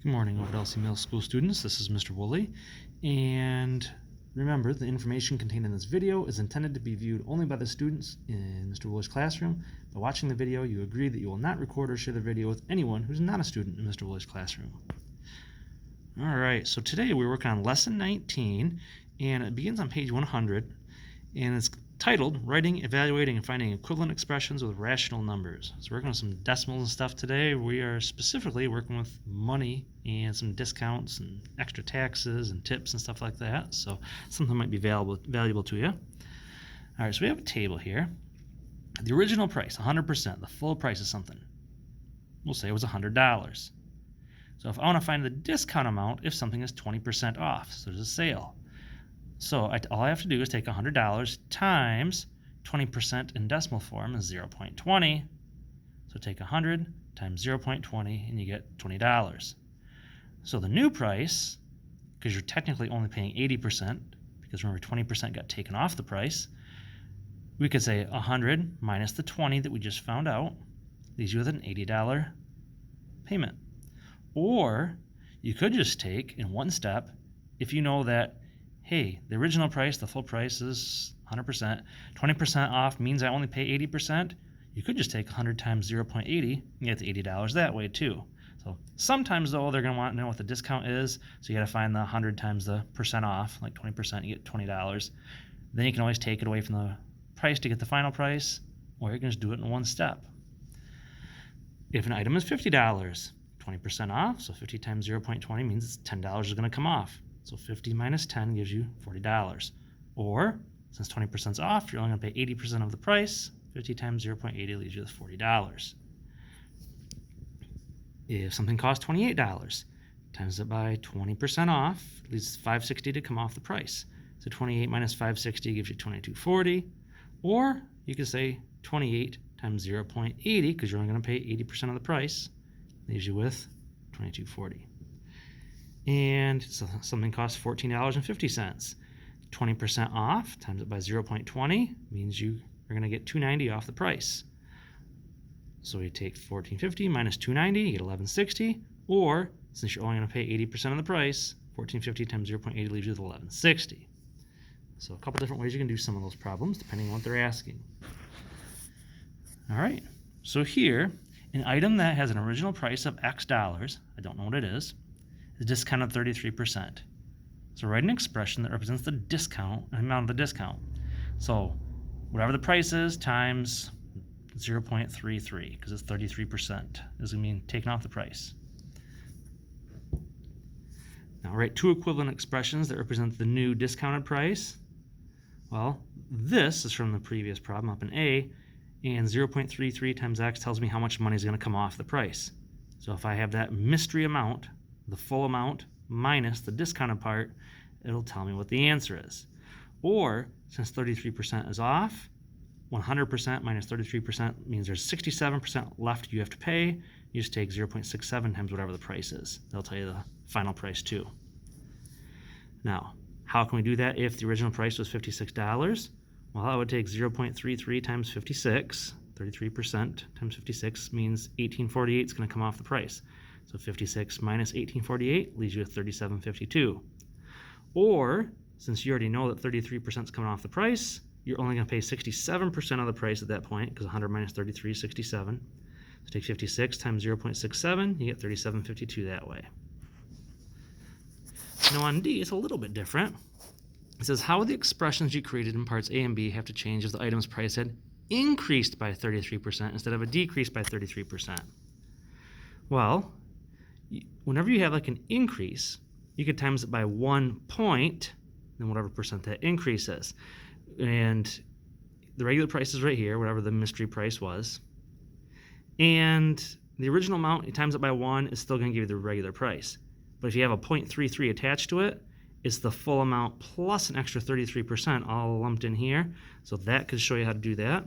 Good morning, Oakdale Middle School students. This is Mr. Woolley, and remember, the information contained in this video is intended to be viewed only by the students in Mr. Woolley's classroom. By watching the video, you agree that you will not record or share the video with anyone who's not a student in Mr. Woolley's classroom. All right, so today we're working on Lesson 19, and it begins on page 100, and it's titled Writing, Evaluating, and Finding Equivalent Expressions with Rational Numbers. So we're working on some decimals and stuff today. We are specifically working with money and some discounts and extra taxes and tips and stuff like that. So something might be valuable to you. All right, so we have a table here. The original price, 100%, the full price of something, we'll say it was $100. So if I want to find the discount amount if something is 20% off, so there's a sale. So all I have to do is take $100 times 20% in decimal form is 0.20. So take 100 times 0.20 and you get $20. So the new price, because you're technically only paying 80%, because remember 20% got taken off the price, we could say 100 minus the 20 that we just found out leaves you with an $80 payment. Or you could just take in one step, if you know that hey, the original price, the full price is 100%. 20% off means I only pay 80%. You could just take 100 times 0.80 and get the $80 that way too. So sometimes though, they're going to want to know what the discount is. So you got to find the 100 times the percent off, like 20%, you get $20. Then you can always take it away from the price to get the final price, or you can just do it in one step. If an item is $50, 20% off, so 50 times 0.20 means $10 is going to come off. So 50 minus 10 gives you $40. Or, since 20% is off, you're only going to pay 80% of the price. 50 times 0.80 leaves you with $40. If something costs $28, times it by 20% off, leaves $560 to come off the price. So 28 minus 560 gives you $22.40. Or you could say 28 times 0.80, because you're only going to pay 80% of the price, leaves you with $22.40. And so something costs $14.50. 20% off times it by 0.20 means you are going to get $2.90 off the price. So we take $14.50 minus $2.90, you get $11.60. Or since you're only going to pay 80% of the price, $14.50 times 0.80 leaves you with $11.60. So a couple different ways you can do some of those problems depending on what they're asking. All right, so here, an item that has an original price of X dollars, I don't know what it is discounted 33%. So write an expression that represents the discount, the amount of the discount. So whatever the price is times 0.33, because it's 33%, is going to mean taken off the price. Now write two equivalent expressions that represent the new discounted price. Well, this is from the previous problem up in A, and 0.33 times X tells me how much money is going to come off the price. So if I have that mystery amount, the full amount minus the discounted part, it'll tell me what the answer is. Or, since 33% is off, 100% minus 33% means there's 67% left you have to pay. You just take 0.67 times whatever the price is. They'll tell you the final price too. Now, how can we do that if the original price was $56? Well, I would take 0.33 times 56. 33% times 56 means 1848 is going to come off the price. So 56 minus 1848 leaves you with 37.52. Or, since you already know that 33% is coming off the price, you're only going to pay 67% of the price at that point, because 100 minus 33 is 67. So take 56 times 0.67, you get 37.52 that way. Now on D, it's a little bit different. It says, how would the expressions you created in parts A and B have to change if the item's price had increased by 33% instead of a decrease by 33%? Well, whenever you have like an increase, you could times it by 1 point, and whatever percent that increase is. And the regular price is right here, whatever the mystery price was. And the original amount, you times it by 1, is still going to give you the regular price. But if you have a 0.33 attached to it, it's the full amount plus an extra 33% all lumped in here. So that could show you how to do that.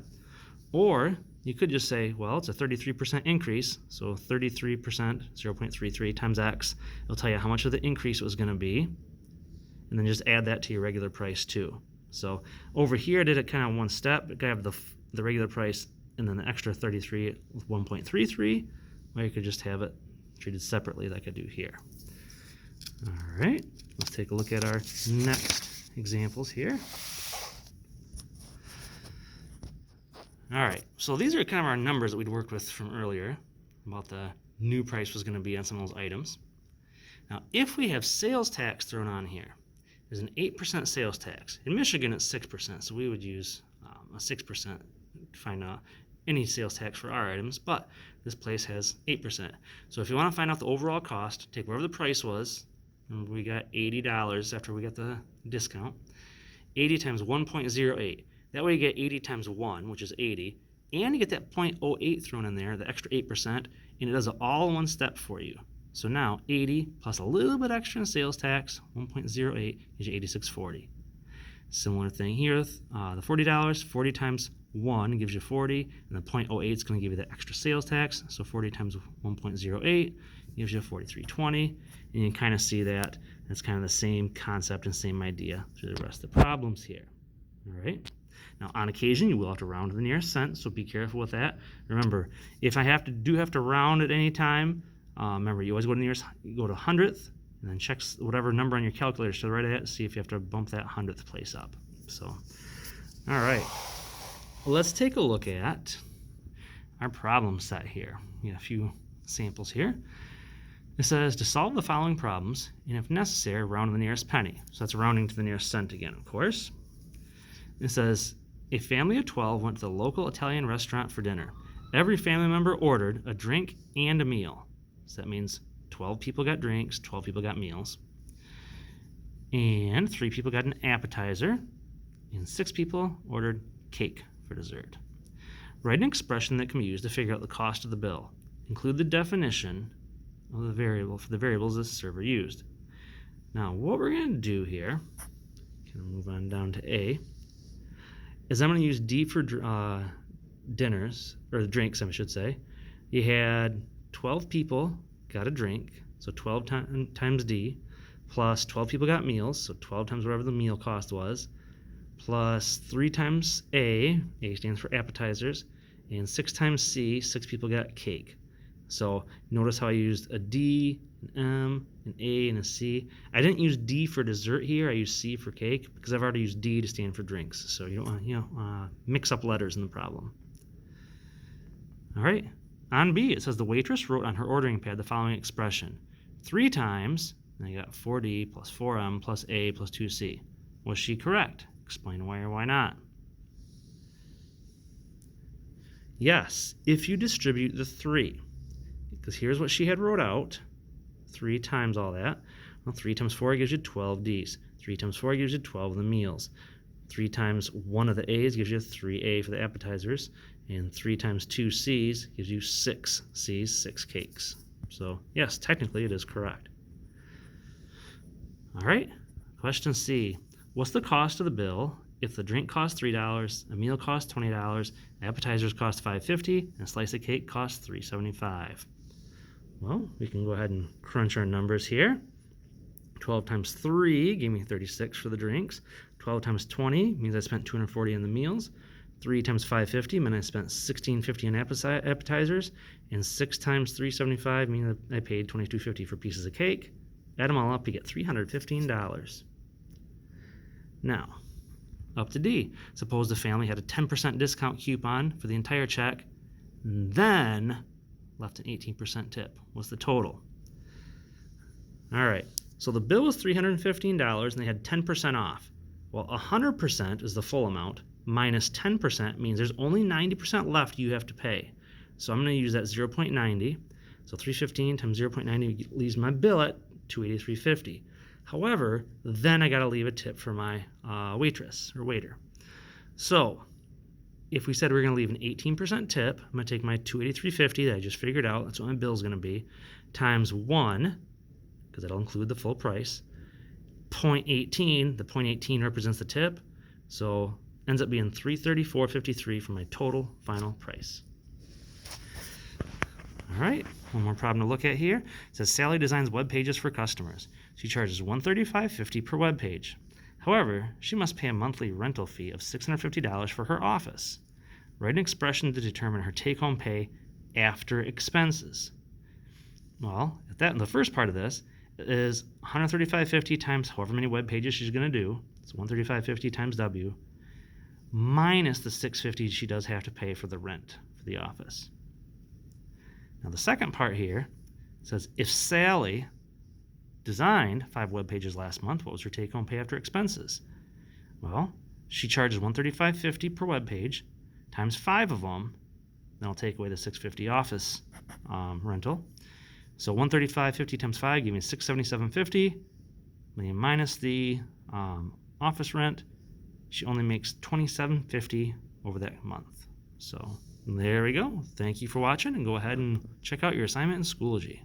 Or you could just say, well, it's a 33% increase, so 33%, 0.33 times X. It'll tell you how much of the increase it was going to be, and then just add that to your regular price too. So over here, I did it kind of one step. I have the regular price and then the extra 33 with 1.33, or you could just have it treated separately like I do here. All right, let's take a look at our next examples here. All right, so these are kind of our numbers that we'd worked with from earlier about the new price was going to be on some of those items. Now, if we have sales tax thrown on here, there's an 8% sales tax. In Michigan, it's 6%, so we would use a 6% to find out any sales tax for our items, but this place has 8%. So if you want to find out the overall cost, take whatever the price was, and we got $80 after we got the discount, 80 times 1.08. That way you get 80 times 1, which is 80, and you get that 0.08 thrown in there, the extra 8%, and it does it all in one step for you. So now 80 plus a little bit extra in sales tax, 1.08, gives you $86.40. Similar thing here with the $40, 40 times 1 gives you 40, and the 0.08 is going to give you the extra sales tax, so 40 times 1.08 gives you $43.20, and you can kind of see that it's kind of the same concept and same idea through the rest of the problems here. All right. Now, on occasion, you will have to round to the nearest cent, so be careful with that. Remember, if I have to round at any time, remember, you always go to the nearest, you go to 100th, and then check whatever number on your calculator to the right of that, see if you have to bump that 100th place up. So, all right. Let's take a look at our problem set here. We got a few samples here. It says to solve the following problems, and if necessary, round to the nearest penny. So that's rounding to the nearest cent again, of course. It says a family of 12 went to the local Italian restaurant for dinner. Every family member ordered a drink and a meal. So that means 12 people got drinks, 12 people got meals. And 3 people got an appetizer, and 6 people ordered cake for dessert. Write an expression that can be used to figure out the cost of the bill. Include the definition of the variable for the variables the server used. Now, what we're going to do here, can move on down to A, is I'm going to use D for dinners, or drinks, I should say. You had 12 people got a drink, so 12 times D, plus 12 people got meals, so 12 times whatever the meal cost was, plus 3 times A stands for appetizers, and 6 times C, 6 people got cake. So notice how I used a D, an M, an A, and a C. I didn't use D for dessert here. I used C for cake because I've already used D to stand for drinks. So you don't want to mix up letters in the problem. All right. On B, it says the waitress wrote on her ordering pad the following expression. 3 times, and I got 4D plus 4M plus A plus 2C. Was she correct? Explain why or why not. Yes, if you distribute the 3. Because here's what she had wrote out. 3 times all that. Well, 3 times 4 gives you 12 D's. 3 times 4 gives you 12 of the meals. 3 times 1 of the A's gives you 3A for the appetizers. And 3 times 2 C's gives you 6 C's, 6 cakes. So, yes, technically it is correct. All right, question C. What's the cost of the bill if the drink costs $3, a meal costs $20, appetizers cost $5.50, and a slice of cake costs $3.75? Well, we can go ahead and crunch our numbers here. 12 times 3 gave me 36 for the drinks. 12 times 20 means I spent $240 on the meals. 3 times $5.50 meant I spent $16.50 on appetizers. And 6 times $3.75 means I paid $22.50 for pieces of cake. Add them all up, you get $315. Now, up to D. Suppose the family had a 10% discount coupon for the entire check, and then left an 18% tip. What's the total? All right, so the bill was $315 and they had 10% off. Well, 100% is the full amount, minus 10% means there's only 90% left you have to pay. So I'm going to use that 0.90. So 315 times 0.90 leaves my bill at $283.50. However, then I got to leave a tip for my waitress or waiter. So if we said we're going to leave an 18% tip, I'm going to take my $283.50 that I just figured out, that's what my bill is going to be, times 1, because that'll include the full price, 0.18, the 0.18 represents the tip, so ends up being $334.53 for my total final price. All right, one more problem to look at here. It says Sally designs web pages for customers. She charges $135.50 per web page. However, she must pay a monthly rental fee of $650 for her office. Write an expression to determine her take-home pay after expenses. Well, the first part of this is 135.50 times however many web pages she's going to do. It's 135.50 times W minus the $650 she does have to pay for the rent for the office. Now the second part here says if Sally designed 5 web pages last month, what was her take-home pay after expenses? Well, she charges $135.50 per web page times 5 of them. Then I'll take away the $650 office rental. So $135.50 times 5 give me $677.50. Minus the office rent, she only makes $27.50 over that month. So there we go. Thank you for watching, and go ahead and check out your assignment in Schoology.